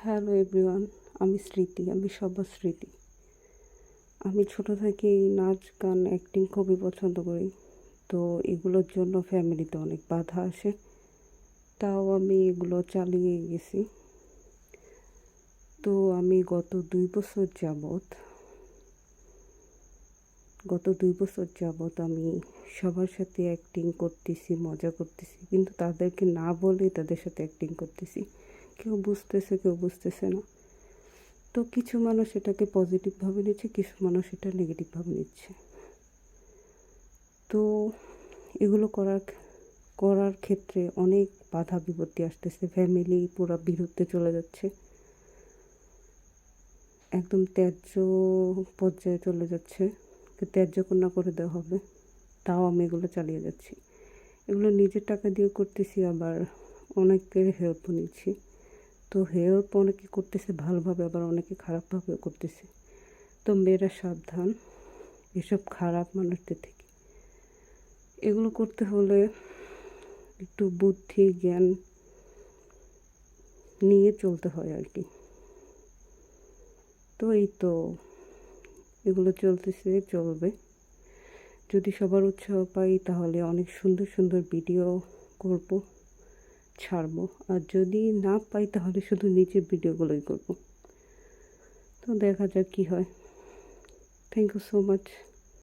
Hello everyone, আমি স্মৃতি, আমি সবার স্মৃতি। আমি ছোট থেকেই নাচ গান অ্যাক্টিং খুবই পছন্দ করি। তো এগুলোর জন্য ফ্যামিলিতে অনেক বাধা আসে, তাও আমি এগুলো চালিয়ে গেছি। তো আমি গত দুই বছর যাবৎ আমি সবার সাথে অ্যাক্টিং করতেছি, মজা করতেছি, কিন্তু তাদেরকে না বলে তাদের সাথে অ্যাক্টিং করতেছি। কেউ বুঝতেছে, কেউ বুঝতেছে না। তো কিছু মানুষ এটাকে পজিটিভভাবে নিচ্ছে, কিছু মানুষ এটা নেগেটিভভাবে নিচ্ছে। তো এগুলো করার ক্ষেত্রে অনেক বাধা বিপত্তি আসতেছে। ফ্যামিলি পুরো বিরুদ্ধে চলে যাচ্ছে, একদম ত্যায্য পর্যায়ে চলে যাচ্ছে। ত্যায্য কন্যা করে দেওয়া হবে, তাও আমি এগুলো চালিয়ে যাচ্ছি। এগুলো নিজের টাকা দিয়ে করতেছি, আবার অনেকের হেল্পও নিচ্ছি। তো হেল্প অনেকে করতেছে ভালোভাবে, আবার অনেকে খারাপভাবেও করতেছে। তো মেয়েরা সাবধান এসব খারাপ মানুষদের থেকে। এগুলো করতে হলে একটু বুদ্ধি জ্ঞান নিয়ে চলতে হয় আর কি। তো এই তো এগুলো চলবে। যদি সবার উৎসাহ পাই তাহলে অনেক সুন্দর সুন্দর ভিডিও করব, ছাড়বো। আর যদি না পাই তাহলে শুধু নিজের ভিডিওগুলোই করব। তো দেখা যাক কী হয়। Thank you so much.